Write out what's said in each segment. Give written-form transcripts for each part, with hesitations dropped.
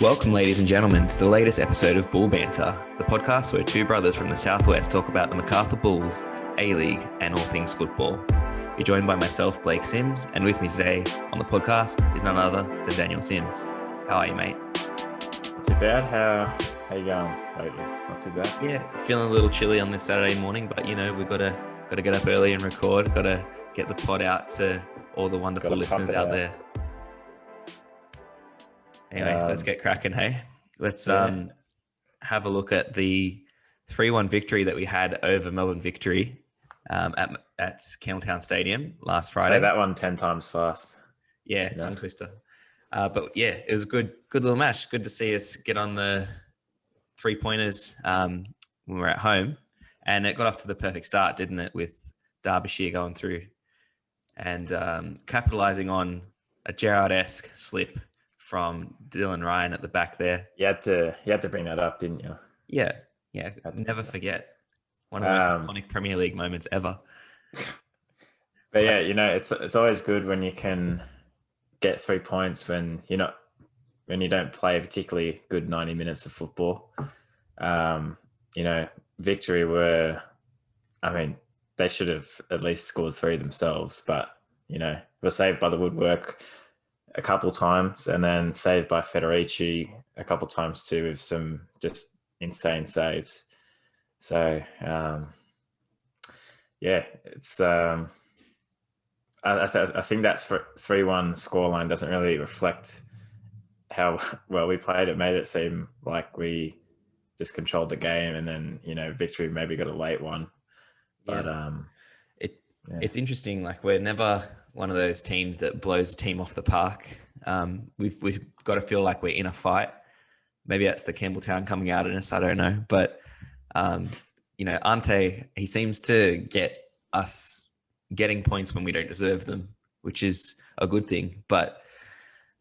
Welcome, ladies and gentlemen, to the latest episode of Bull Banter, the podcast where two brothers from the Southwest talk about the Macarthur Bulls, A-League, and all things football. You're joined by myself, Blake Sims, and with me today on the podcast is none other than Daniel Sims. How are you, mate? Not too bad. How you going lately? Not too bad. Yeah, feeling a little chilly on this Saturday morning, but we've got to get up early and record. Got to get the pod out to all the wonderful listeners out there. Anyway, let's get cracking, hey? Let's have a look at the 3-1 victory that we had over Melbourne Victory at Campbelltown Stadium last Friday. Say that one 10 times fast. Yeah, tongue twister. But yeah, it was a good little match. Good to see us get on the 3-pointers when we were at home. And it got off to the perfect start, didn't it, with Derbyshire going through and capitalising on a Gerrard-esque slip from Dylan Ryan at the back there. You had to bring that up, didn't you? Yeah. Never forget. One of the most iconic Premier League moments ever. But yeah, it's always good when you can get 3 points when you don't play a particularly good 90 minutes of football. Victory they should have at least scored 3 themselves, but were saved by the woodwork a couple times, and then saved by Federici a couple times too, with some just insane saves. So it's I think that 3-1 scoreline doesn't really reflect how well we played. It made it seem like we just controlled the game, and then Victory maybe got a late one. But it's interesting. Like, we're never one of those teams that blows a team off the park. We've got to feel like we're in a fight. Maybe that's the Campbelltown coming out in us. I don't know. But, Ante, he seems to get us getting points when we don't deserve them, which is a good thing. But,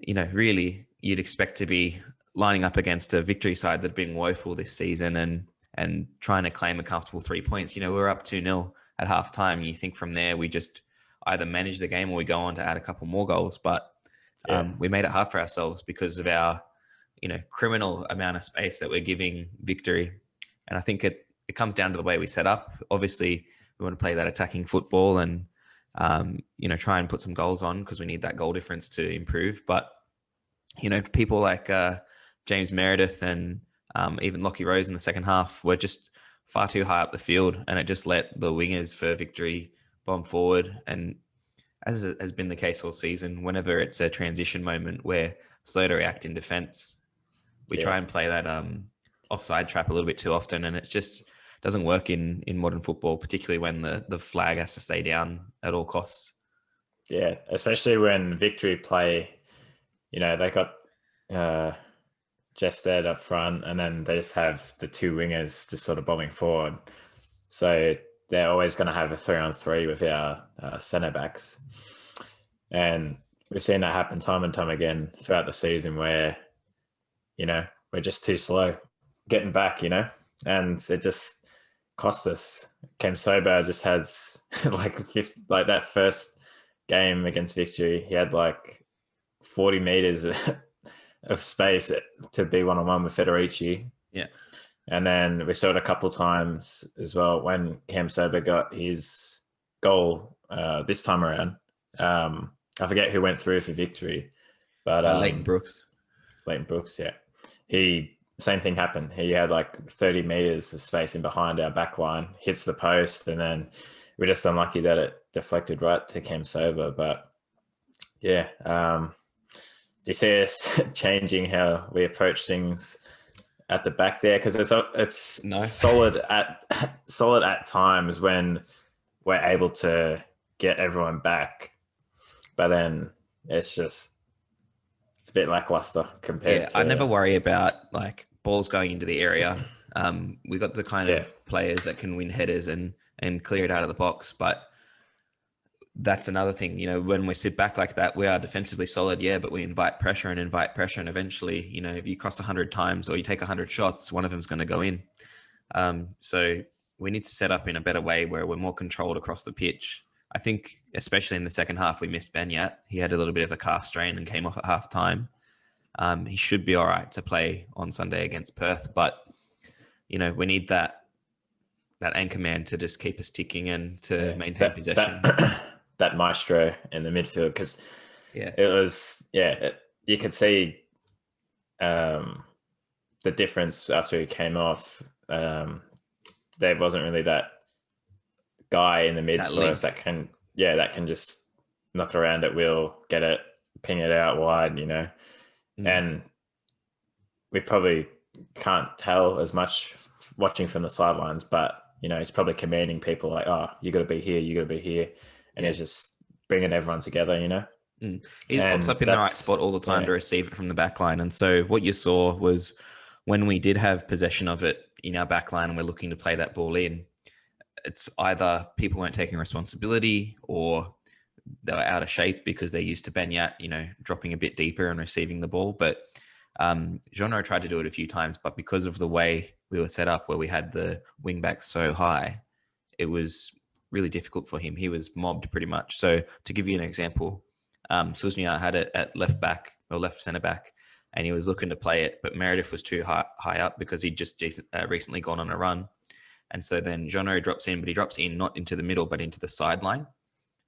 really, you'd expect to be lining up against a Victory side that have been woeful this season and trying to claim a comfortable 3 points. We're up 2-0 at halftime. You think from there we just either manage the game or we go on to add a couple more goals. But we made it hard for ourselves because of our, criminal amount of space that we're giving Victory. And I think it comes down to the way we set up. Obviously, we want to play that attacking football and, try and put some goals on because we need that goal difference to improve. But, people like James Meredith and even Lockie Rose in the second half were just far too high up the field, and it just let the wingers for Victory bomb forward. And as has been the case all season, whenever it's a transition moment, we're slow to react in defence. We try and play that offside trap a little bit too often, and it just doesn't work in modern football, particularly when the flag has to stay down at all costs. Yeah, especially when Victory play, they got Jested up front, and then they just have the 2 wingers just sort of bombing forward. So they're always going to have a 3-on-3 with our centre backs. And we've seen that happen time and time again throughout the season where, we're just too slow getting back, and it just costs us. Cam Sober just has like that first game against Victory, he had like 40 meters of space to be one-on-one with Federici. Yeah. And then we saw it a couple of times as well when Cam Sober got his goal this time around. I forget who went through for Victory, but Leighton Brooks, yeah. Same thing happened. He had like 30 meters of space in behind our back line, hits the post, and then we're just unlucky that it deflected right to Cam Sober. But yeah, do you see us changing how we approach things at the back there? Because it's solid at times when we're able to get everyone back, but then it's a bit lackluster compared to... I never worry about like balls going into the area. We got the kind of players that can win headers and clear it out of the box, but that's another thing. When we sit back like that, we are defensively solid, but we invite pressure, and eventually, if you cross 100 times or you take 100 shots, one of them's going to go in. So we need to set up in a better way where we're more controlled across the pitch. I think, especially in the second half, we missed Benyat. He had a little bit of a calf strain and came off at half time. He should be all right to play on Sunday against Perth, but we need that anchor man to just keep us ticking and to maintain possession. That maestro in the midfield, because it was you could see the difference after he came off. There wasn't really that guy in the mids for us that can just knock it around at will, get it, ping it out wide, and we probably can't tell as much watching from the sidelines, but he's probably commanding people like, oh, you got to be here, you got to be here, and he's just bringing everyone together, He pops up in the right spot all the time to receive it from the back line. And so what you saw was when we did have possession of it in our back line and we're looking to play that ball in, it's either people weren't taking responsibility or they were out of shape because they're used to Banyat, dropping a bit deeper and receiving the ball. But Jeannot tried to do it a few times, but because of the way we were set up where we had the wing back so high, it was really difficult for him. He was mobbed pretty much. So to give you an example, Susnia had it at left back or left centre back, and he was looking to play it, but Meredith was too high up because he'd just recently gone on a run. And so then Jeannot drops in, but he drops in not into the middle, but into the sideline.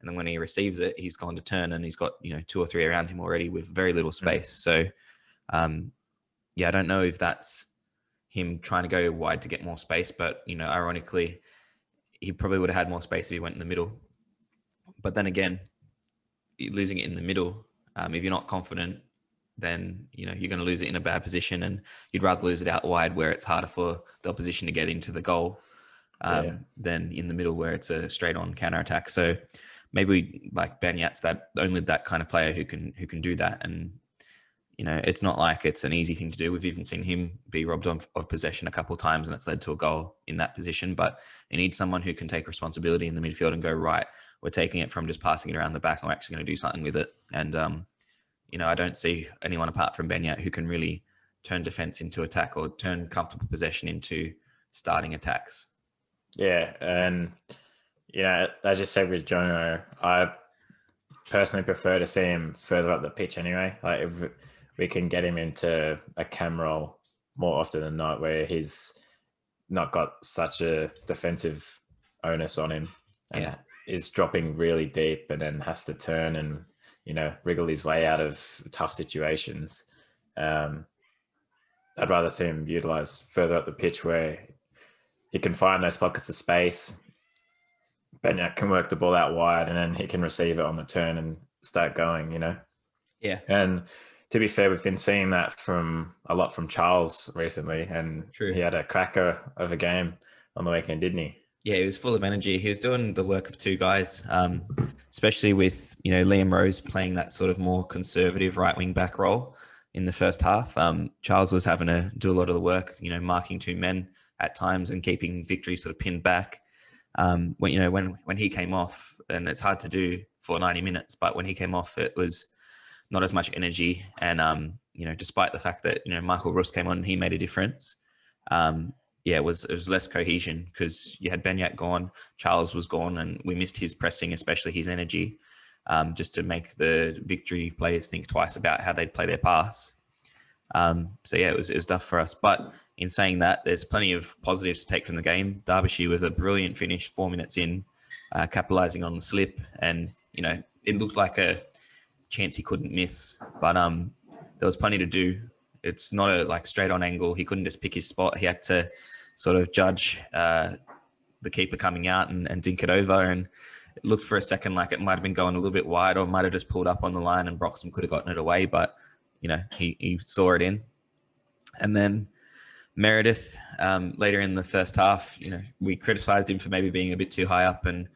And then when he receives it, he's gone to turn and he's got, 2 or 3 around him already with very little space. So, I don't know if that's him trying to go wide to get more space, but, ironically, he probably would have had more space if he went in the middle. But then again, losing it in the middle, if you're not confident, then, you're going to lose it in a bad position, and you'd rather lose it out wide where it's harder for the opposition to get into the goal than in the middle where it's a straight on counter attack. So maybe like Banyat's only that kind of player who can do that. And, it's not like it's an easy thing to do. We've even seen him be robbed of possession a couple of times and it's led to a goal in that position. But you need someone who can take responsibility in the midfield and go, right, we're taking it from just passing it around the back and we're actually going to do something with it. And, I don't see anyone apart from Banyat who can really turn defense into attack or turn comfortable possession into starting attacks. Yeah. And, as you said with Jono, I personally prefer to see him further up the pitch anyway. Like if we can get him into a cam role more often than not where he's not got such a defensive onus on him and is dropping really deep and then has to turn and, wriggle his way out of tough situations. I'd rather see him utilised further up the pitch where he can find those pockets of space. Banyat can work the ball out wide and then he can receive it on the turn and start going, Yeah. And to be fair, we've been seeing that a lot from Charles recently, and he had a cracker of a game on the weekend, didn't he? Yeah, he was full of energy. He was doing the work of 2 guys, especially with, Liam Rose playing that sort of more conservative right wing back role in the first half. Charles was having to do a lot of the work, marking 2 men at times and keeping Victory sort of pinned back. When he came off, and it's hard to do for 90 minutes, but when he came off, it was not as much energy. And, despite the fact that, Michael Russ came on, he made a difference. It was less cohesion because you had Banyat gone, Charles was gone, and we missed his pressing, especially his energy, just to make the Victory players think twice about how they'd play their pass. It was tough for us. But in saying that, there's plenty of positives to take from the game. Derbyshire with a brilliant finish 4 minutes in, capitalising on the slip. And, it looked like a chance he couldn't miss. But there was plenty to do. It's not a straight on angle. He couldn't just pick his spot. He had to sort of judge the keeper coming out and dink it over. And it looked for a second like it might have been going a little bit wide or might have just pulled up on the line and Broxham could have gotten it away. But, he saw it in. And then Meredith, later in the first half, we criticised him for maybe being a bit too high up and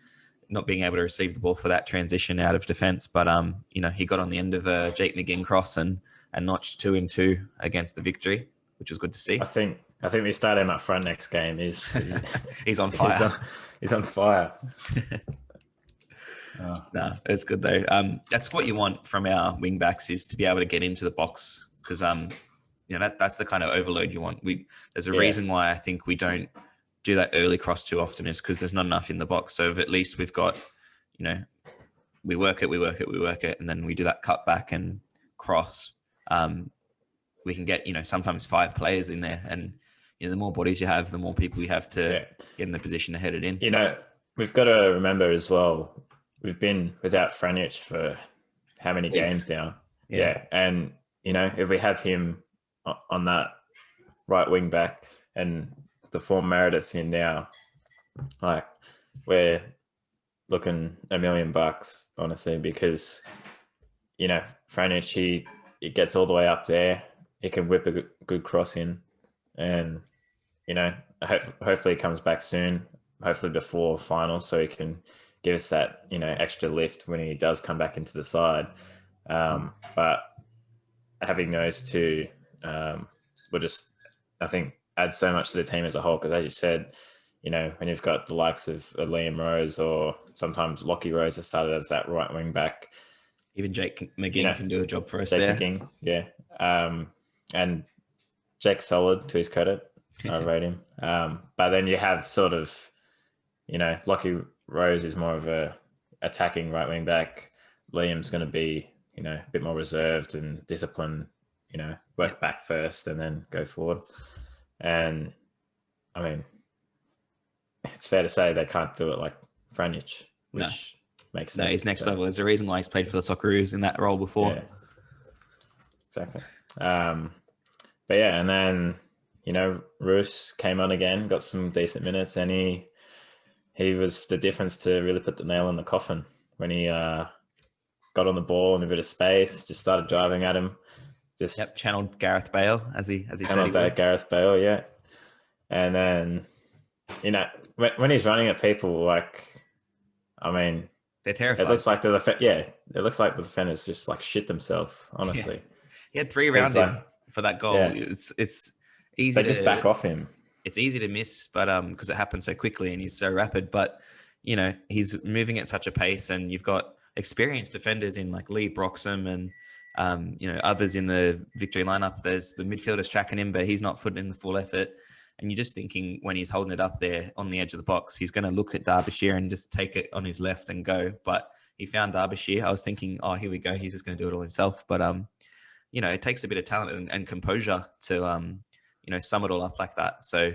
not being able to receive the ball for that transition out of defence. But, he got on the end of a Jake McGinn cross and notched 2 in 2 against the Victory, which was good to see. I think we start him up front next game. He's on fire. He's on fire. No, it's good though. That's what you want from our wing backs is to be able to get into the box because that's the kind of overload you want. There's a reason why I think we don't do that early cross too often is because there's not enough in the box. So if at least we've got, we work it, and then we do that cut back and cross. we can get, sometimes 5 players in there, and the more bodies you have, the more people you have to get in the position to head it in. We've got to remember as well, we've been without Franjic for how many games now? Yeah. And, if we have him on that right wing back and the form Meredith's in now, like, we're looking $1 million, honestly, because, Franjic, he gets all the way up there. He can whip a good cross in, and, hopefully he comes back soon, hopefully before finals, so he can give us that, extra lift when he does come back into the side. But having those two will just, I think, add so much to the team as a whole. Because as you said, when you've got the likes of Liam Rose, or sometimes Lockie Rose has started as that right wing back. Even Jake McGinn can do a job for us Jake there. McGinn, yeah. And Jake's solid, to his credit. I rate him. But then you have sort of, Lockie Rose is more of a attacking right wing back. Liam's going to be, a bit more reserved and disciplined, work back first and then go forward. And I mean, it's fair to say they can't do it like Franjic, which makes sense. No, he's next level. There's a reason why he's played for the Socceroos in that role before. Yeah, exactly. But yeah, and then, Roos came on again, got some decent minutes, and he was the difference to really put the nail in the coffin when he got on the ball in a bit of space, just started driving at him. Channeled Gareth Bale as he said he would. Gareth Bale, yeah. And then, when he's running at people, like, I mean, they're terrified. It looks like the defenders just like shit themselves, honestly. Yeah. He had 3 around him for that goal. Yeah. It's easy. They just back off him. It's easy to miss, but because it happens so quickly and he's so rapid. But he's moving at such a pace, and you've got experienced defenders in like Lee Broxham and others in the Victory lineup. There's the midfielders tracking him, but he's not putting in the full effort. And you're just thinking, when he's holding it up there on the edge of the box, he's going to look at Derbyshire and just take it on his left and go. But he found Derbyshire. I was thinking, oh, here we go. He's just going to do it all himself. But it takes a bit of talent and composure to sum it all up like that. So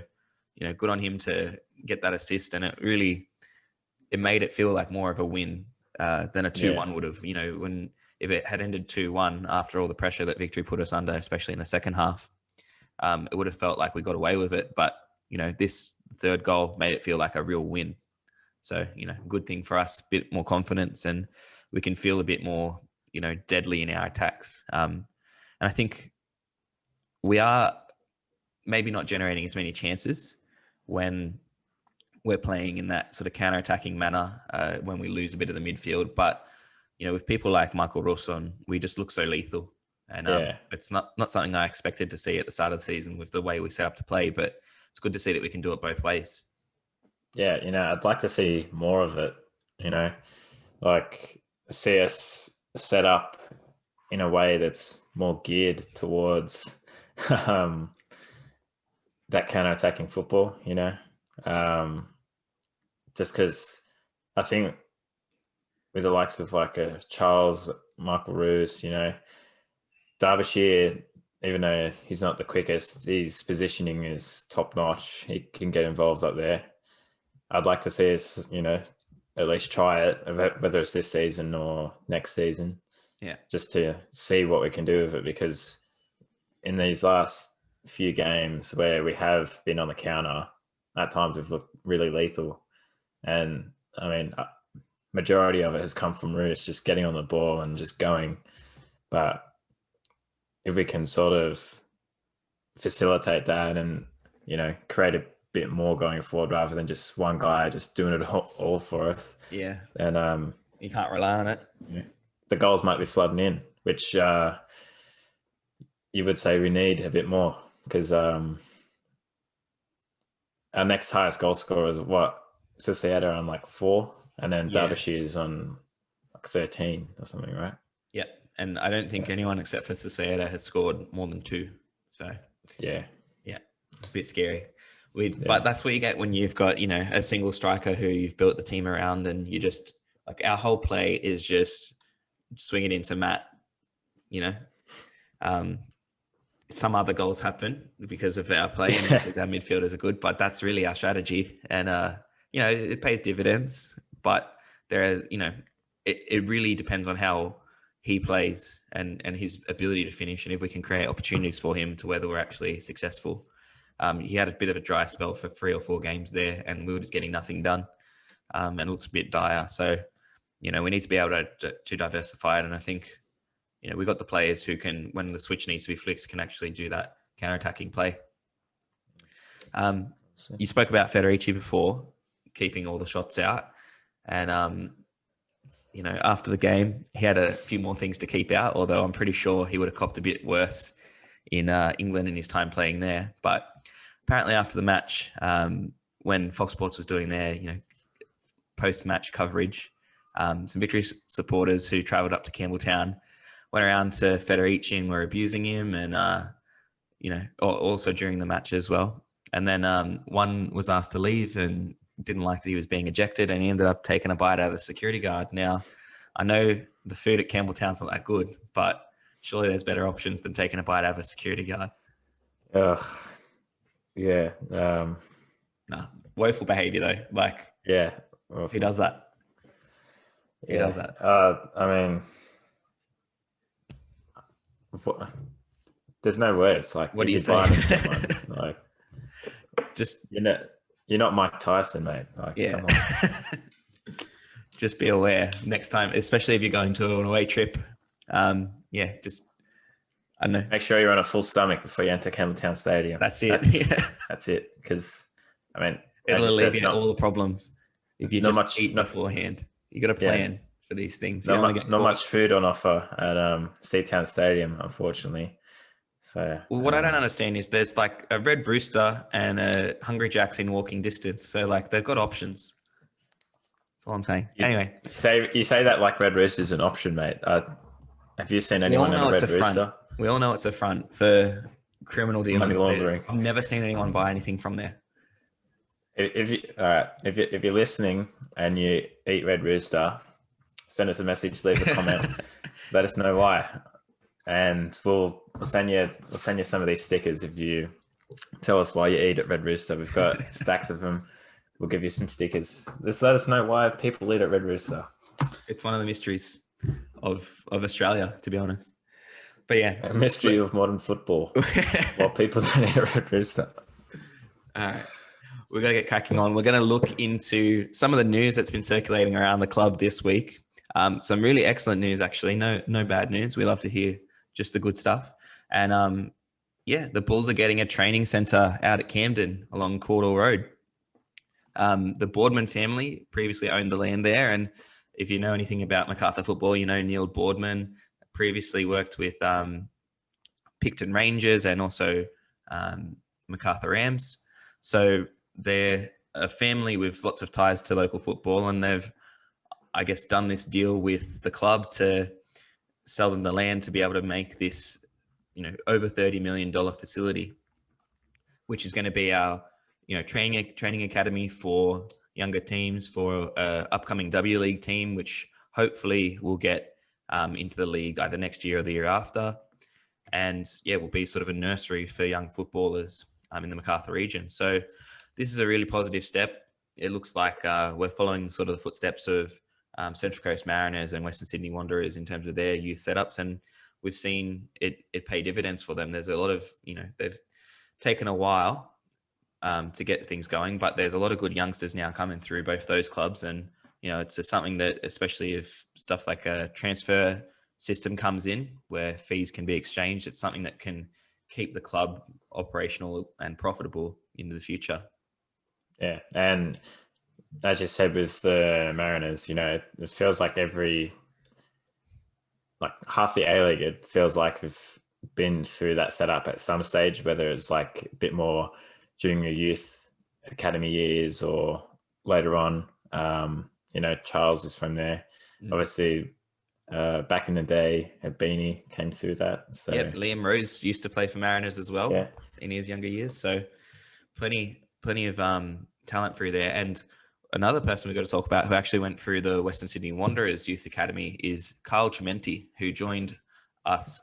good on him to get that assist, and it made it feel like more of a win than a 2-1 would have. If it had ended 2-1 after all the pressure that Victory put us under, especially in the second half, it would have felt like we got away with it. But this third goal made it feel like a real win. So good thing for us, a bit more confidence, and we can feel a bit more deadly in our attacks. And I think we are maybe not generating as many chances when we're playing in that sort of counter-attacking manner when we lose a bit of the midfield. But, with people like Michael Rawson, we just look so lethal. And it's not something I expected to see at the start of the season with the way we set up to play, but it's good to see that we can do it both ways. Yeah, I'd like to see more of it, like see us set up in a way that's more geared towards that counter-attacking football, just because I think with the likes of like a Charles, Michael Roos, Derbyshire, even though he's not the quickest, his positioning is top-notch. He can get involved up there. I'd like to see us, at least try it, whether it's this season or next season. Yeah. Just to see what we can do with it, because in these last few games where we have been on the counter, at times we've looked really lethal. And I mean, majority of it has come from Roos just getting on the ball and just going. But if we can sort of facilitate that and, create a bit more going forward rather than just one guy just doing it all for us. Yeah. Then you can't rely on it. Yeah, the goals might be flooding in, which you would say we need a bit more, because our next highest goal scorer is what? Ciceda on like 4, and then Derbyshire is on like 13 or something, right? Yeah. And I don't think anyone except for Ciceda has scored more than 2. So yeah, a bit scary. But that's what you get when you've got, a single striker who you've built the team around, and you just like, our whole play is just swing it into Matt, some other goals happen because of our play and because our midfielders are good, but that's really our strategy. And, it pays dividends, but it really depends on how he plays and his ability to finish. And if we can create opportunities for him to whether we're actually successful. He had a bit of a dry spell for 3 or 4 games there and we were just getting nothing done. And it looks a bit dire. So, we need to be able to diversify it. And I think, we got the players who can, when the switch needs to be flicked, can actually do that counter-attacking play. You spoke about Federici before, keeping all the shots out. And, after the game, he had a few more things to keep out, although I'm pretty sure he would have copped a bit worse in England in his time playing there. But apparently after the match, when Fox Sports was doing their, post-match coverage, some Victory supporters who travelled up to Campbelltown went around to Federici and were abusing him and, also during the match as well. And then one was asked to leave and didn't like that he was being ejected and he ended up taking a bite out of the security guard. Now, I know the food at Campbelltown's not that good, but surely there's better options than taking a bite out of a security guard. Yeah. No, woeful behaviour though. Yeah. Who does that? Who does that? I mean, there's no words. What do you say? Someone, just you're not Mike Tyson, mate. Yeah. Come on. Just be aware next time, especially if you're going to an away trip. Just I don't know. Make sure you're on a full stomach before you enter Campbelltown Stadium. That's it. That's it. Because it'll alleviate all the problems if you just eat beforehand. You got to plan for these things. Not much food on offer at Seatown Stadium, unfortunately. So what I don't understand is there's like a Red Rooster and a Hungry Jack's in walking distance. So they've got options. That's all I'm saying. Anyway, you say that like Red Rooster's an option, mate. Have you seen anyone in a Red Rooster? We all know it's a front for criminal dealing. Money laundering. I've never seen anyone buy anything from there. If you're listening and you eat Red Rooster, send us a message, leave a comment, let us know why, and we'll send you some of these stickers if you tell us why you eat at Red Rooster. We've got stacks of them. We'll give you some stickers. Just let us know why people eat at Red Rooster. It's one of the mysteries of Australia, to be honest. But yeah, a mystery of modern football. Why people don't eat at Red Rooster. All right. We're going to get cracking on. We're going to look into some of the news that's been circulating around the club this week. Some really excellent news, actually. No bad news. We love to hear just the good stuff. And the Bulls are getting a training centre out at Camden along Caudle Road. The Boardman family previously owned the land there. And if you know anything about Macarthur football, you know Neil Boardman previously worked with Picton Rangers and also Macarthur Rams. So they're a family with lots of ties to local football, and they've, I guess, done this deal with the club to sell them the land to be able to make this, over $30 million facility, which is going to be our, training academy for younger teams, for upcoming W League team, which hopefully will get into the league either next year or the year after. And will be sort of a nursery for young footballers in the Macarthur region. So this is a really positive step. It looks like we're following sort of the footsteps of Central Coast Mariners and Western Sydney Wanderers in terms of their youth setups. And we've seen it pay dividends for them. There's a lot of, they've taken a while to get things going, but there's a lot of good youngsters now coming through both those clubs. And, it's just something that, especially if stuff like a transfer system comes in where fees can be exchanged, it's something that can keep the club operational and profitable into the future. Yeah. And as you said with the Mariners, it feels like half the A-League, it feels like we've been through that setup at some stage, whether it's like a bit more during your youth academy years or later on. Charles is from there. Obviously, back in the day, Beanie came through that. So Liam Rose used to play for Mariners as well in his younger years. So plenty of talent through there. And another person we've got to talk about who actually went through the Western Sydney Wanderers Youth Academy is Carl Chimenti, who joined us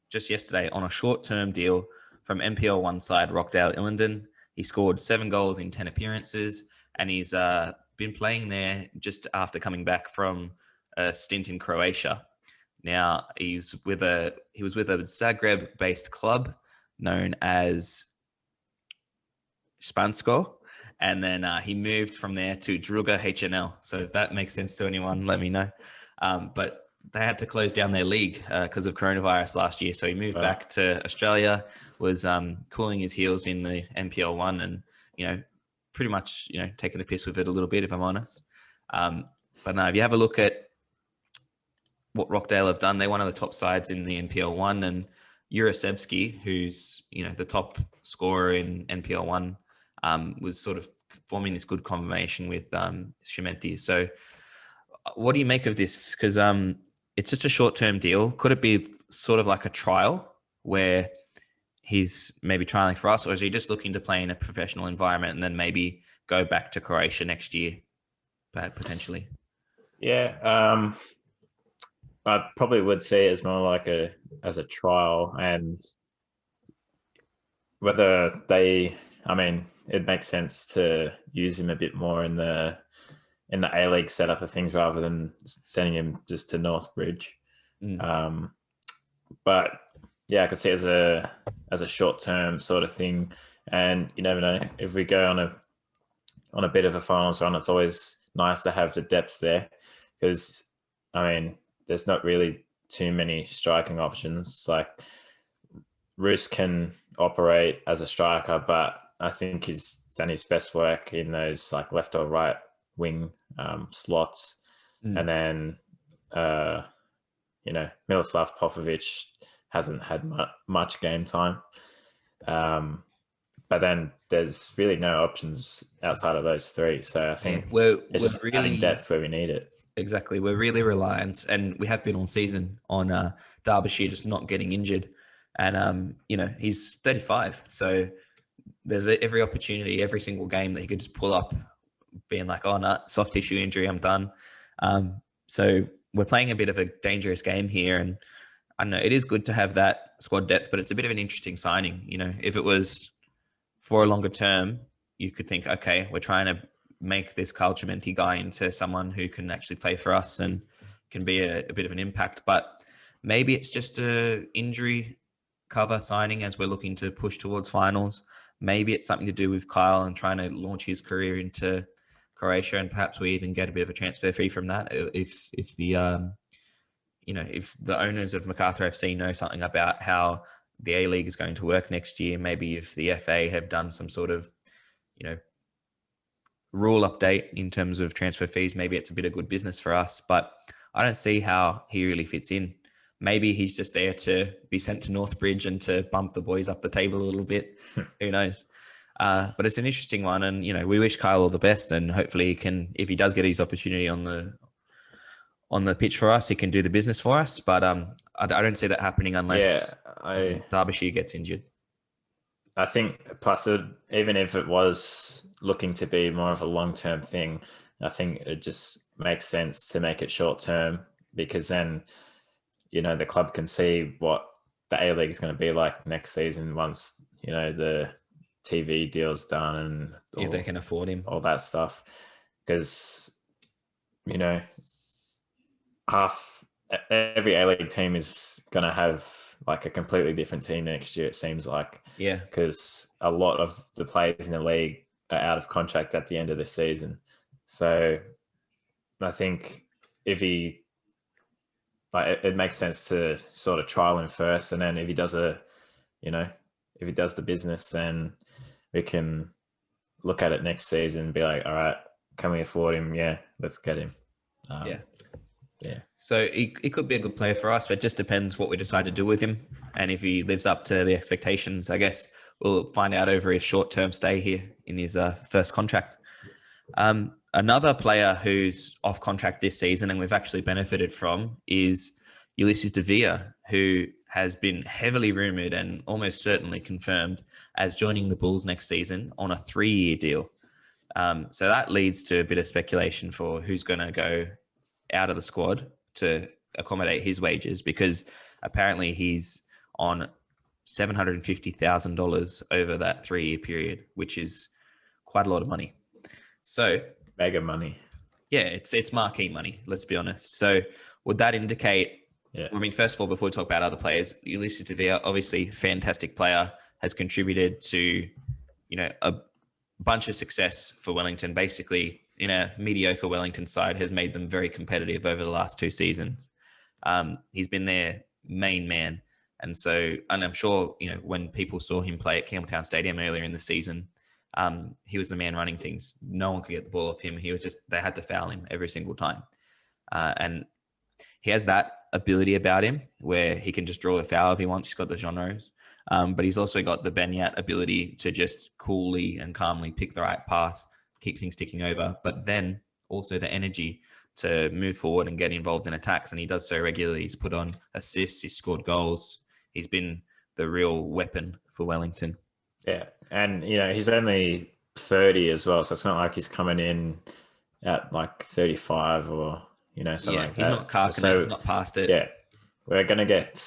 just yesterday on a short-term deal from NPL1 side Rockdale Illingdon. He scored 7 goals in 10 appearances, and he's been playing there just after coming back from a stint in Croatia. Now he was with a Zagreb-based club known as Spansko, and then he moved from there to Druga HNL. So if that makes sense to anyone, let me know. But they had to close down their league because of coronavirus last year. So he moved back to Australia, was cooling his heels in the NPL1, and pretty much taking the piss with it a little bit, if I'm honest. But no, if you have a look at what Rockdale have done, they're one of the top sides in the NPL1, and Jurasevsky, who's the top scorer in NPL1, was sort of forming this good combination with Shimenti. So what do you make of this? Because it's just a short-term deal. Could it be sort of like a trial where he's maybe trialing for us, or is he just looking to play in a professional environment and then maybe go back to Croatia next year, potentially? Yeah, I probably would see it as more like as a trial, and whether it makes sense to use him a bit more in the A-League setup of things rather than sending him just to Northbridge. But yeah, I could see it as a short-term sort of thing, and you never know, if we go on a bit of a finals run, it's always nice to have the depth there, because there's not really too many striking options. Like Roos can operate as a striker, but I think he's done his best work in those like left or right wing slots. And then Miroslav Popovic hasn't had much game time, but then there's really no options outside of those three. So I think we're just really adding depth where we need it. Exactly. We're really reliant, and we have been all season, on Derbyshire just not getting injured. And, he's 35. So there's every opportunity, every single game that he could just pull up being like, oh, no, soft tissue injury, I'm done. So we're playing a bit of a dangerous game here. And I don't know, it is good to have that squad depth, but it's a bit of an interesting signing. If it was for a longer term, you could think, okay, we're trying to make this Carl Chimenti guy into someone who can actually play for us and can be a bit of an impact. But maybe it's just a injury cover signing as we're looking to push towards finals. Maybe it's something to do with Kyle and trying to launch his career into Croatia, and perhaps we even get a bit of a transfer fee from that if the owners of Macarthur FC know something about how the A-League is going to work next year. Maybe if the FA have done some sort of rule update in terms of transfer fees, maybe it's a bit of good business for us. But I don't see how he really fits in. Maybe he's just there to be sent to Northbridge and to bump the boys up the table a little bit. Who knows? But it's an interesting one, and we wish Kyle all the best, and hopefully he can, if he does get his opportunity on the pitch for us, he can do the business for us. But I don't see that happening unless Derbyshire gets injured. I think, plus, even if it was looking to be more of a long-term thing, I think it just makes sense to make it short-term, because then, the club can see what the A-League is going to be like next season once, the TV deal's done and if they can afford him, all that stuff. Because, every A-League team is going to have like a completely different team next year, it seems like. Yeah. Because a lot of the players in the league are out of contract at the end of the season. So I think if he, it makes sense to sort of trial him first, and then if he does if he does the business, then we can look at it next season and be like, all right, can we afford him? Yeah, let's get him. Yeah. So he could be a good player for us, but it just depends what we decide to do with him. And if he lives up to the expectations, I guess we'll find out over his short-term stay here in his first contract. Another player who's off contract this season and we've actually benefited from is Ulysses De Villa, who has been heavily rumoured and almost certainly confirmed as joining the Bulls next season on a 3-year deal. So that leads to a bit of speculation for who's going to go out of the squad to accommodate his wages, because apparently he's on $750,000 over that 3-year period, which is quite a lot of money. So mega money. Yeah, it's marquee money, let's be honest. So would that indicate, Yeah. I mean, first of all, before we talk about other players, Ulysses Tavia, obviously fantastic player, has contributed to, a bunch of success for Wellington. Basically, in a mediocre Wellington side, has made them very competitive over the last 2 seasons. He's been their main man. And I'm sure, when people saw him play at Campbelltown Stadium earlier in the season, he was the man running things. No one could get the ball off him. They had to foul him every single time. And he has that ability about him where he can just draw a foul if he wants. He's got the genres. But he's also got the Banyat ability to just coolly and calmly pick the right pass, keep things ticking over, but then also the energy to move forward and get involved in attacks. And he does so regularly. He's put on assists. He's scored goals. He's been the real weapon for Wellington. Yeah. And, he's only 30 as well. So it's not like he's coming in at like 35 or, something like that. He's not carking it. He's not past it. Yeah. We're going to get,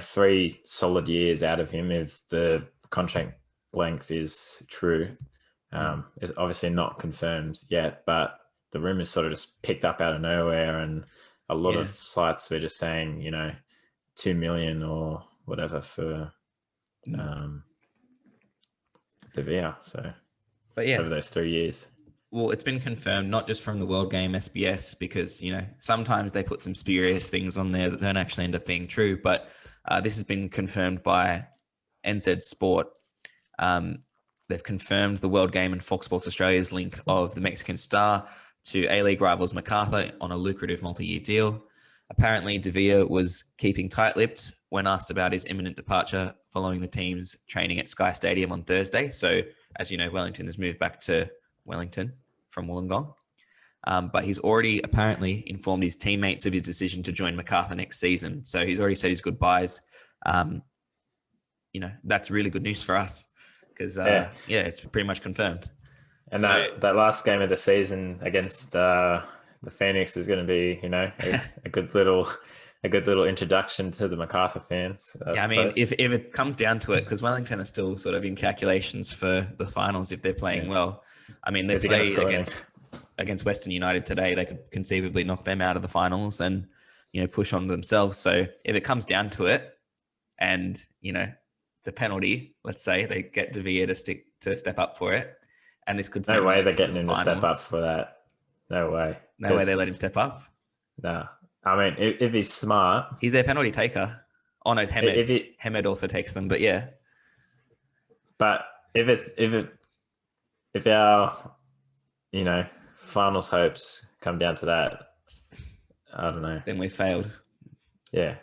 3 solid years out of him if the contract length is true. It's obviously not confirmed yet, but the rumors sort of just picked up out of nowhere. And a lot of sites were just saying, 2 million or whatever for the VR. So, but yeah, over those 3 years. Well, it's been confirmed not just from the World Game SBS, because sometimes they put some spurious things on there that don't actually end up being true. But this has been confirmed by NZ Sport. They've confirmed the World Game and Fox Sports Australia's link of the Mexican star to A-League rivals Macarthur on a lucrative multi-year deal. Apparently, Davia was keeping tight-lipped when asked about his imminent departure following the team's training at Sky Stadium on Thursday. So, as you know, Wellington has moved back to Wellington from Wollongong. But he's already apparently informed his teammates of his decision to join Macarthur next season. So he's already said his goodbyes. That's really good news for us because, it's pretty much confirmed. And that last game of the season against the Phoenix is going to be, a good little introduction to the Macarthur fans. I mean, if it comes down to it, because Wellington are still sort of in calculations for the finals if they're playing well. I mean, they play against Western United today. They could conceivably knock them out of the finals and, push on themselves. So if it comes down to it and, it's a penalty, let's say they get Davia to step up for it. And this could... No way they're getting him to step up for that. No way. No way they let him step up? No. I mean, if he's smart... He's their penalty taker. Oh, no, Hemed also takes them, but yeah. But if our, finals hopes come down to that, I don't know. Then we failed. Yeah.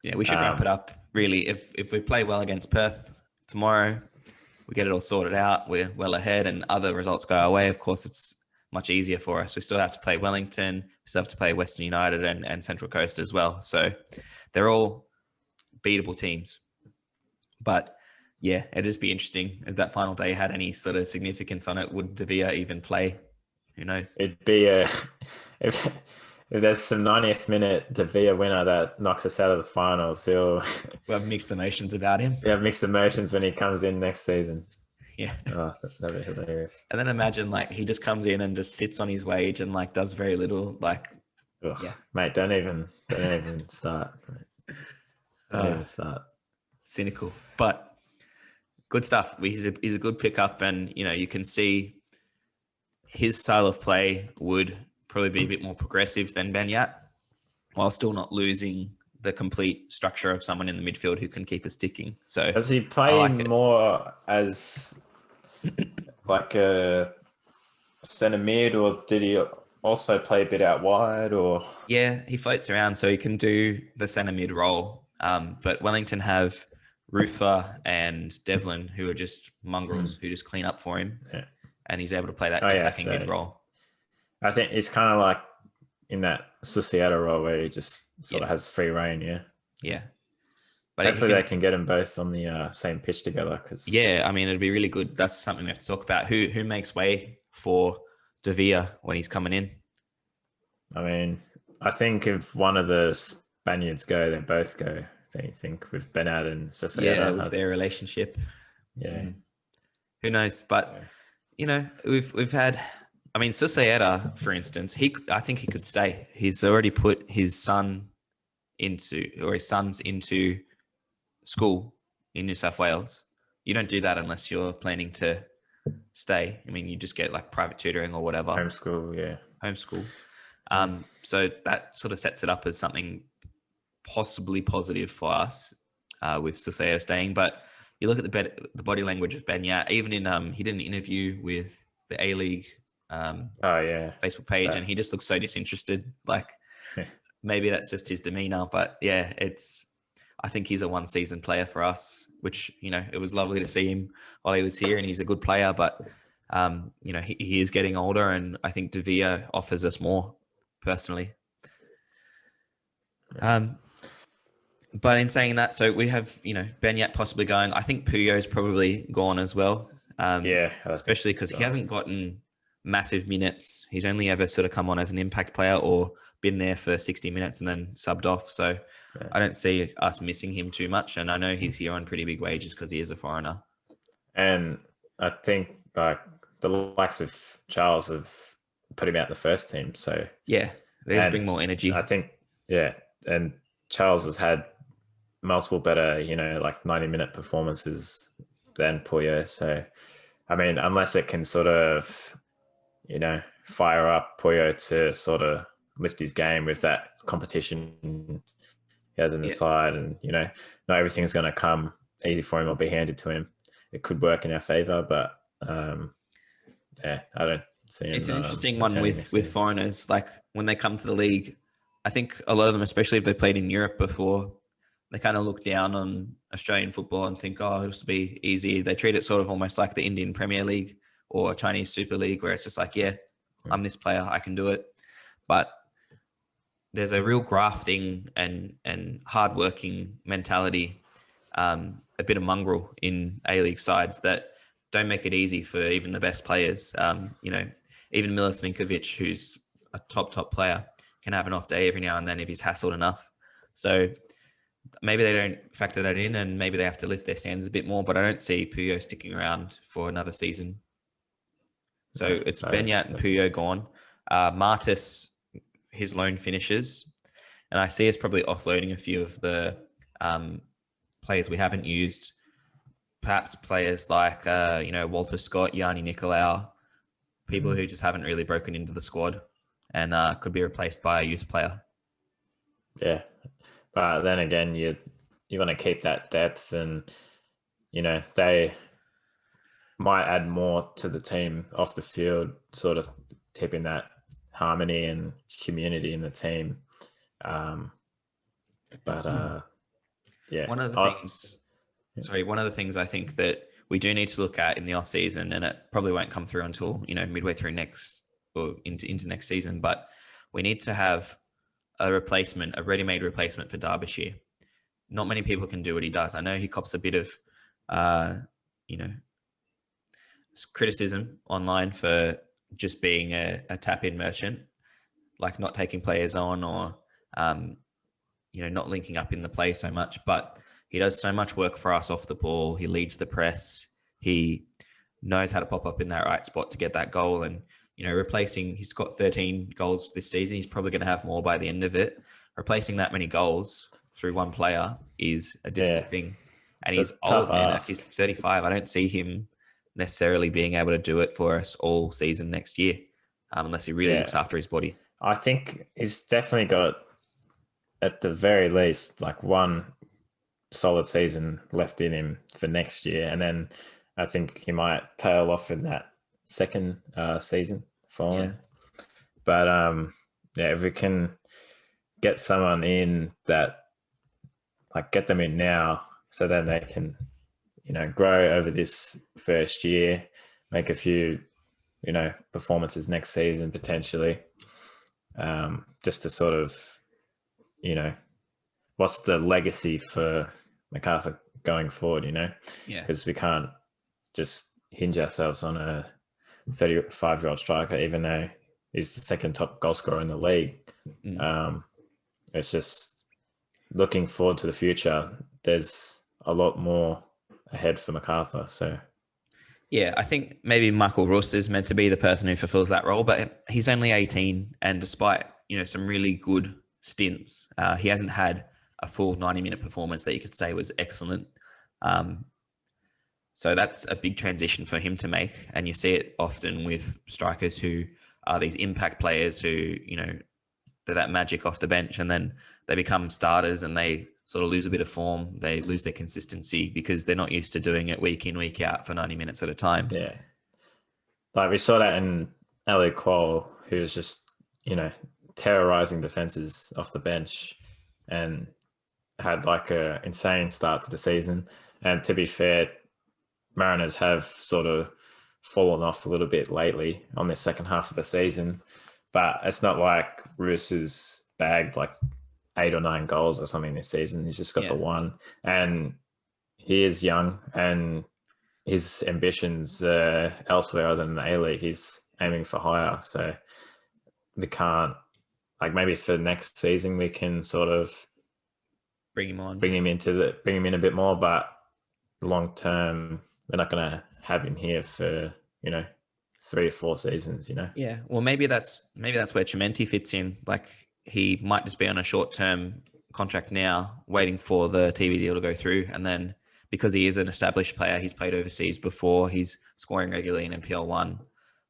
Yeah, we should wrap it up. Really, if we play well against Perth tomorrow, we get it all sorted out, we're well ahead and other results go our way, of course, it's much easier for us. We still have to play Wellington, we still have to play Western United and Central Coast as well. So they're all beatable teams. But yeah, it'd just be interesting if that final day had any sort of significance on it. Would Davia even play? Who knows? It'd be if there's some 90th minute Davia winner that knocks us out of the finals, we'll have mixed emotions about him. We have mixed emotions when he comes in next season. Yeah. Oh, that'd be hilarious. And then imagine he just comes in and just sits on his wage and does very little. Mate, don't even start. Don't even start. Cynical, but good stuff. He's a good pickup, and you can see his style of play would probably be a bit more progressive than Banyat, while still not losing the complete structure of someone in the midfield who can keep us ticking. So does he play more as a centre mid, or did he also play a bit out wide? Or yeah, he floats around, so he can do the centre mid role. But Wellington have Rufa and Devlin, who are just mongrels who just clean up for him, and he's able to play that attacking mid role. I think it's kind of like in that Susiata role where he just sort of has free reign. Yeah. But hopefully they can get them both on the same pitch together. I mean, it'd be really good. That's something we have to talk about. Who makes way for Davia when he's coming in? I mean, I think if one of the Spaniards go, they both go, don't you think, with Bernard and Yeah, Societa? with their relationship. Yeah. Who knows? But we've had. I mean, Societa, for instance, I think he could stay. He's already put his sons into school in New South Wales. You don't do that unless you're planning to stay. I mean, you just get like private tutoring or whatever. Homeschool, yeah. Homeschool. So that sort of sets it up as something possibly positive for us with Societa staying. But you look at the body language of Ben Yat, even in he did an interview with the A-League Facebook page, and he just looks so disinterested. Like maybe that's just his demeanor, but yeah, I think he's a one-season player for us, which, it was lovely to see him while he was here, and he's a good player, but he is getting older, and I think De Villa offers us more personally. But in saying that, so we have, Ben Yat possibly going. I think Puyo's probably gone as well. Especially because he hasn't gotten massive minutes. He's only ever sort of come on as an impact player or been there for 60 minutes and then subbed off. So I don't see us missing him too much. And I know he's here on pretty big wages because he is a foreigner. And I think the likes of Charles have put him out the first team. So yeah, they bring more energy. I think, and Charles has had multiple better, like 90-minute performances than Puyo. So, I mean, unless it can sort of, fire up Puyo to sort of lift his game with that competition he has in the side, and, not everything's going to come easy for him or be handed to him. It could work in our favor, but I don't see him. It's an interesting one with foreigners. Like when they come to the league, I think a lot of them, especially if they played in Europe before, they kind of look down on Australian football and think, oh, this will be easy. They treat it sort of almost like the Indian Premier League or Chinese Super League, where it's just like, yeah, I'm this player, I can do it. But there's a real grafting and hardworking mentality, a bit of mongrel in A-League sides that don't make it easy for even the best players. Even Milosevic, who's a top player, can have an off day every now and then if he's hassled enough. So maybe they don't factor that in, and maybe they have to lift their standards a bit more, but I don't see Puyo sticking around for another season. So it's Ben Yat and Puyo gone. Martis, his loan finishes, and I see us probably offloading a few of the players we haven't used. Perhaps players like, Walter Scott, Yanni Nicolau, people who just haven't really broken into the squad and could be replaced by a youth player. Yeah. But then again, you want to keep that depth, and, they might add more to the team off the field, sort of keeping that harmony and community in the team. One of the things I think that we do need to look at in the off season, and it probably won't come through until, midway through next or into next season, but we need to have a ready-made replacement for Derbyshire. Not many people can do what he does. I know he cops a bit of, criticism online for just being a tap-in merchant, like not taking players on or, not linking up in the play so much. But he does so much work for us off the ball. He leads the press. He knows how to pop up in that right spot to get that goal. And, he's got 13 goals this season. He's probably going to have more by the end of it. Replacing that many goals through one player is a difficult thing. And he's old, man. He's 35. I don't see him necessarily being able to do it for us all season next year, unless he really looks after his body. I think he's definitely got, at the very least, like one solid season left in him for next year. And then I think he might tail off in that second season following. But if we can get someone in that, like, get them in now, so then they can, grow over this first year, make a few, performances next season potentially, just to sort of, what's the legacy for Macarthur going forward, because we can't just hinge ourselves on a 35-year-old striker, even though he's the second top goal scorer in the league. It's just, looking forward to the future, there's a lot more ahead for Macarthur. So Yeah, I think maybe Michael Russ is meant to be the person who fulfills that role, but he's only 18, and despite some really good stints, he hasn't had a full 90-minute performance that you could say was excellent. Um, so that's a big transition for him to make, and you see it often with strikers who are these impact players who they're that magic off the bench, and then they become starters and they sort of lose a bit of form. They lose their consistency because they're not used to doing it week in, week out for 90 minutes at a time. yeah, like we saw that in Ali Cole, who was just terrorizing defenses off the bench, and had like a insane start to the season. And to be fair, Mariners have sort of fallen off a little bit lately on the second half of the season, but it's not like Roos has bagged like 8 or 9 goals or something this season. He's just got the one, and he is young, and his ambitions elsewhere other than the A-League. He's aiming for higher, so we can't, like, maybe for next season we can sort of bring him on, bring him in a bit more, but long term we're not going to have him here for 3 or 4 seasons. Yeah, well, maybe that's where Chimenti fits in. Like, he might just be on a short-term contract now, waiting for the TV deal to go through, and then because he is an established player, he's played overseas before, he's scoring regularly in NPL1.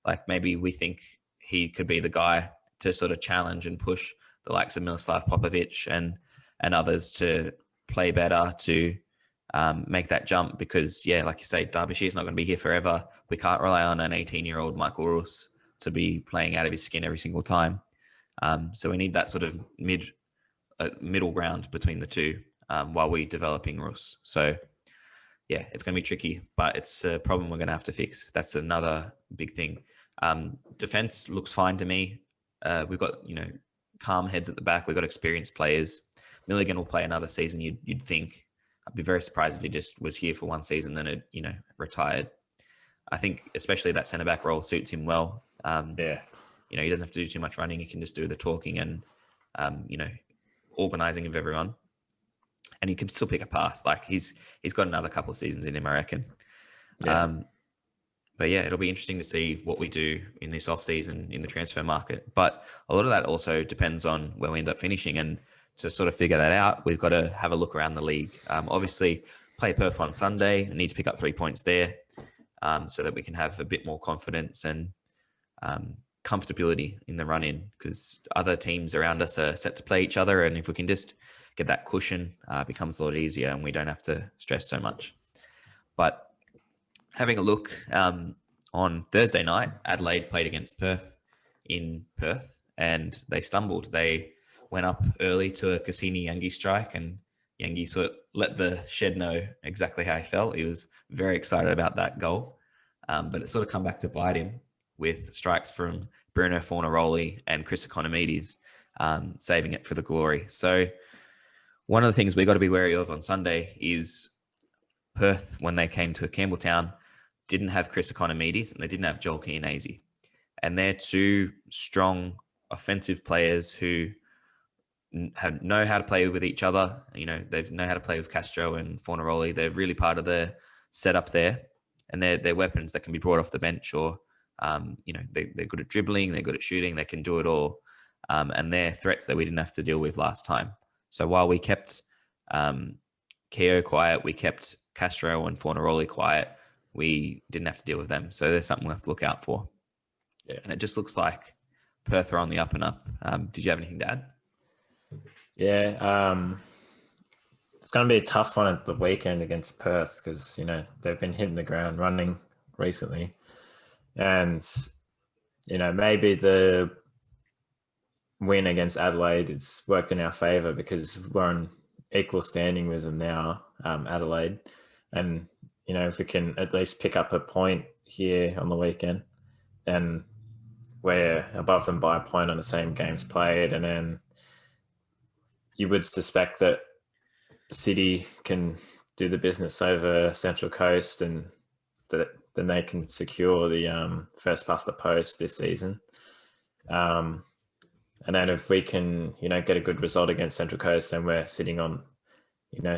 Like, maybe we think he could be the guy to sort of challenge and push the likes of Miroslav Popovic and others to play better, to make that jump, because, yeah, like you say, Derbyshire is not going to be here forever. We can't rely on an 18-year-old Michael Roos to be playing out of his skin every single time. So we need that sort of middle ground between the two while we're developing Roos. So, yeah, it's going to be tricky, but it's a problem we're going to have to fix. That's another big thing. Defense looks fine to me. We've got, calm heads at the back. We've got experienced players. Milligan will play another season, you'd think. I'd be very surprised if he just was here for one season, then it, retired. I think especially that centre-back role suits him well. Yeah. He doesn't have to do too much running. He can just do the talking and, organising of everyone. And he can still pick a pass. Like, he's got another couple of seasons in him, I reckon. Yeah. But yeah, it'll be interesting to see what we do in this off-season in the transfer market. But a lot of that also depends on where we end up finishing. And to sort of figure that out, we've got to have a look around the league. Obviously, play Perth on Sunday. We need to pick up 3 points there so that we can have a bit more confidence and comfortability in the run-in, because other teams around us are set to play each other. And if we can just get that cushion, it becomes a lot easier and we don't have to stress so much. But having a look on Thursday night, Adelaide played against Perth in Perth and they stumbled. They went up early to a Cassini-Yangi strike, and Yangi sort of let the shed know exactly how he felt. He was very excited about that goal, but it sort of come back to bite him with strikes from Bruno Fornaroli and Chris Economides, saving it for the Glory. So one of the things we've got to be wary of on Sunday is Perth, when they came to Campbelltown, didn't have Chris Economides and they didn't have Joel Chianese. And they're two strong offensive players who know how to play with each other. They know how to play with Castro and Fornaroli. They're really part of the setup there. And they're weapons that can be brought off the bench, or, they're good at dribbling, they're good at shooting, they can do it all. And they're threats that we didn't have to deal with last time. So while we kept Keogh quiet, we kept Castro and Fornaroli quiet, we didn't have to deal with them. So there's something we have to look out for. Yeah. And it just looks like Perth are on the up and up. Did you have anything to add? Yeah, it's going to be a tough one at the weekend against Perth because, they've been hitting the ground running recently. And, maybe the win against Adelaide, it's worked in our favour because we're on equal standing with them now, Adelaide. And, if we can at least pick up a point here on the weekend, then we're above them by a point on the same games played. And then you would suspect that City can do the business over Central Coast, and that then they can secure the first past the post this season. And And then if we can, get a good result against Central Coast, then we're sitting on,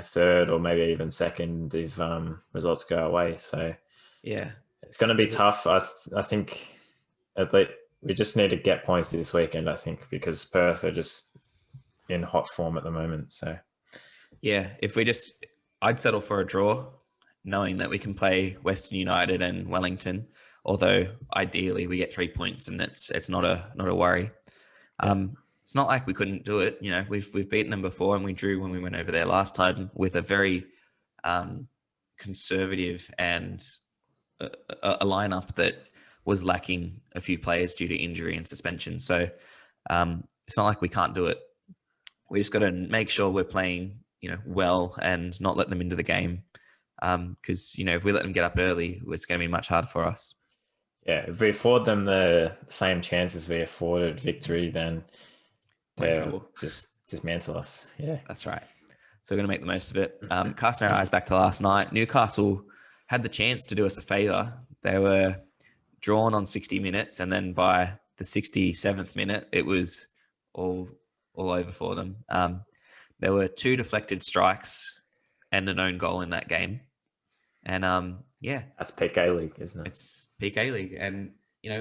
third or maybe even second if results go away. So Yeah, it's going to be tough. I think at least we just need to get points this weekend, I think, because Perth are just in hot form at the moment. So yeah. I'd settle for a draw, knowing that we can play Western United and Wellington. Although ideally we get 3 points, and it's not a worry. It's not like we couldn't do it. We've beaten them before, and we drew when we went over there last time with a very conservative and a lineup that was lacking a few players due to injury and suspension. So it's not like we can't do it. We just got to make sure we're playing, well and not let them into the game. Because, if we let them get up early, it's going to be much harder for us. Yeah, if we afford them the same chances we afforded Victory, then they'll just dismantle us. Yeah, that's right. So we're going to make the most of it. Casting our eyes back to last night, Newcastle had the chance to do us a favour. They were drawn on 60 minutes, and then by the 67th minute, it was all over for them. There were 2 deflected strikes and an own goal in that game. And yeah. That's peak A-League, isn't it? It's peak A-League. And,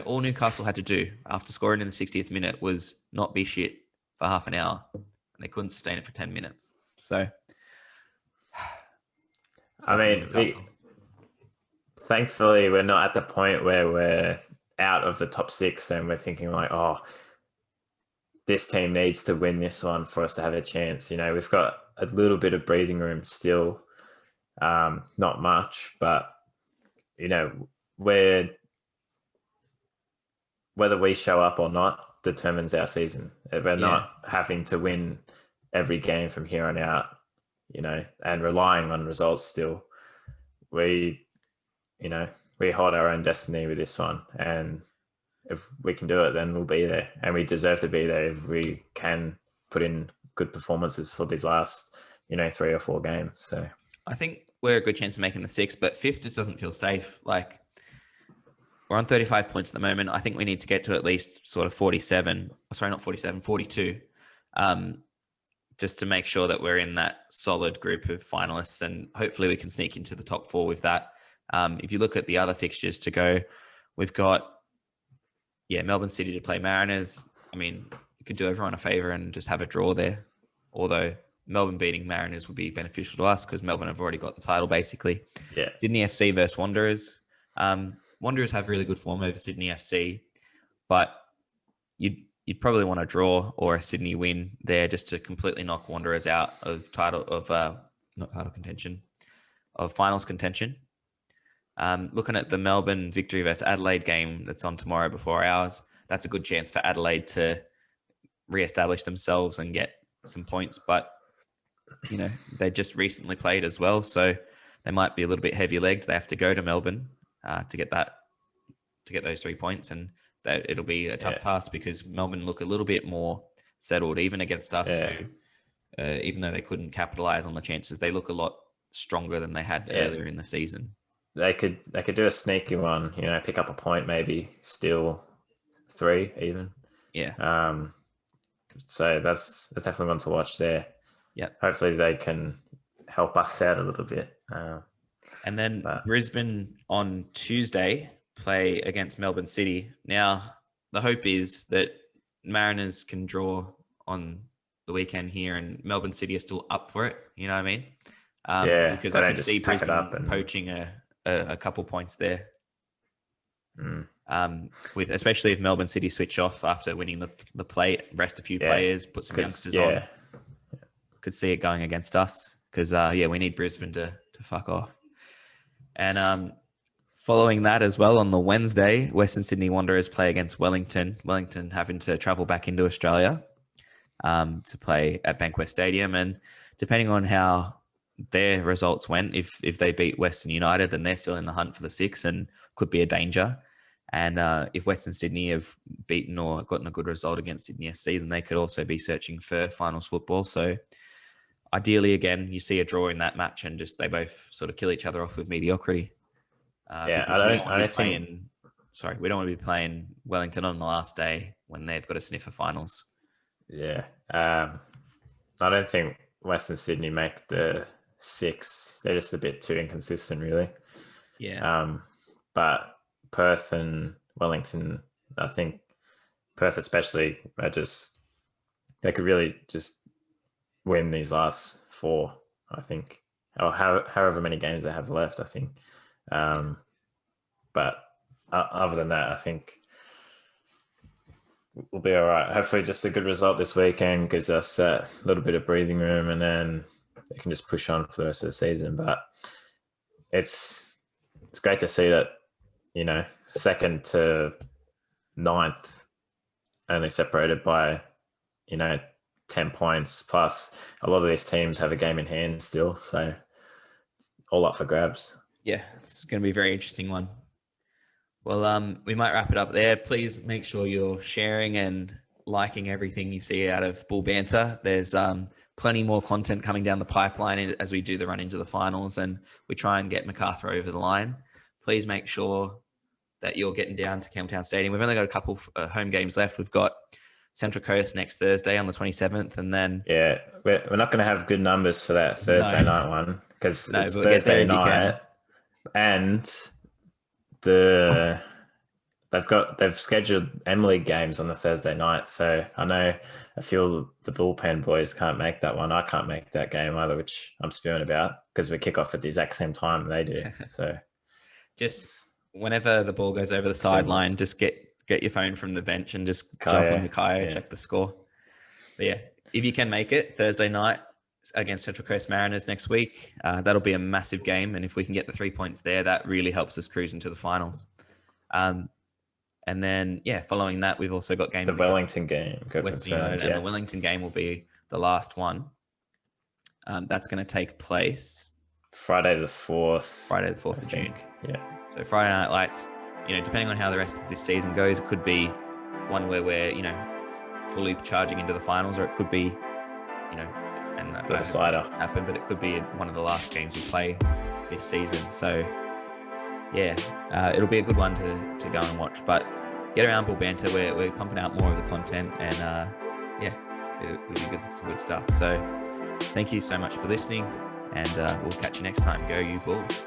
all Newcastle had to do after scoring in the 60th minute was not be shit for half an hour. And they couldn't sustain it for 10 minutes. So, I mean, thankfully, we're not at the point where we're out of the top 6 and we're thinking like, oh, this team needs to win this one for us to have a chance. We've got a little bit of breathing room still, not much, but whether we show up or not determines our season. If we're not having to win every game from here on out, and relying on results still, we hold our own destiny with this one. And if we can do it, then we'll be there, and we deserve to be there if we can put in good performances for these last, 3 or 4 games. So I think we're a good chance of making the 6, but 5th just doesn't feel safe. Like, we're on 35 points at the moment. I think we need to get to at least sort of 47. Sorry, not 47, 42. Just to make sure that we're in that solid group of finalists, and hopefully we can sneak into the top 4 with that. If you look at the other fixtures to go, we've got, Melbourne City to play Mariners. I mean, you could do everyone a favour and just have a draw there. Although Melbourne beating Mariners would be beneficial to us because Melbourne have already got the title, basically. Yeah. Sydney FC versus Wanderers. Wanderers have really good form over Sydney FC, but you'd probably want a draw or a Sydney win there just to completely knock Wanderers out of not title contention, of finals contention. Looking at the Melbourne Victory versus Adelaide game that's on tomorrow before ours, that's a good chance for Adelaide to re-establish themselves and get some points. But, they just recently played as well, so they might be a little bit heavy-legged. They have to go to Melbourne to get those 3 points, and it'll be a tough task because Melbourne look a little bit more settled, even against us, who, even though they couldn't capitalise on the chances, they look a lot stronger than they had earlier in the season. They could do a sneaky one, pick up a point, maybe steal 3 even. Yeah. So that's definitely one to watch there. Yeah. Hopefully they can help us out a little bit. And then Brisbane on Tuesday play against Melbourne City. Now, the hope is that Mariners can draw on the weekend here and Melbourne City are still up for it. You know what I mean? Because I could see Brisbane poaching a couple points there. With especially if Melbourne City switch off after winning the plate, rest a few players, put some youngsters on. Could see it going against us because we need Brisbane to fuck off. And following that as well, on the Wednesday, Western Sydney Wanderers play against Wellington. Wellington having to travel back into Australia to play at Bankwest Stadium, and depending on how their results went, if they beat Western United, then they're still in the hunt for the 6 and could be a danger. And if Western Sydney have beaten or gotten a good result against Sydney FC, then they could also be searching for finals football. So ideally, again, you see a draw in that match and just they both sort of kill each other off with mediocrity. I don't think... we don't want to be playing Wellington on the last day when they've got to sniff for finals. Yeah. I don't think Western Sydney make the 6. They're just a bit too inconsistent, really. Yeah. But Perth and Wellington, I think Perth especially, they could really just win these last 4, I think, or however many games they have left, I think. But other than that, I think we'll be all right. Hopefully, just a good result this weekend gives us a little bit of breathing room, and then they can just push on for the rest of the season. But it's great to see that, 2nd to 9th only separated by 10 points. Plus, a lot of these teams have a game in hand still, so all up for grabs. Yeah, it's going to be a very interesting one. Well, we might wrap it up there. Please make sure you're sharing and liking everything you see out of Bull Banter. There's plenty more content coming down the pipeline as we do the run into the finals, and we try and get Macarthur over the line. Please make sure that you're getting down to Campbelltown Stadium. We've only got a couple home games left. We've got Central Coast next Thursday on the 27th, and then we're not going to have good numbers for that Thursday night one because it's Thursday night, and they've scheduled Emily games on the Thursday night. So I know a few of the Bullpen boys can't make that one. I can't make that game either, which I'm spewing about because we kick off at the exact same time they do. So just whenever the ball goes over the sideline, just get your phone from the bench and just jump on the Kaya, check the score. But yeah, if you can make it Thursday night against Central Coast Mariners next week, that'll be a massive game. And if we can get the 3 points there, that really helps us cruise into the finals. And then, following that, we've also got games. The Wellington game. And the Wellington game will be the last one. That's going to take place Friday the 4th. of June. Yeah. So Friday Night Lights, depending on how the rest of this season goes, it could be one where we're, fully charging into the finals, or it could be, and the decider happen, but it could be one of the last games we play this season. So it'll be a good one to go and watch. But get around Bull Banter. We're pumping out more of the content, and it'll be some good stuff. So thank you so much for listening, and we'll catch you next time. Go you Bulls.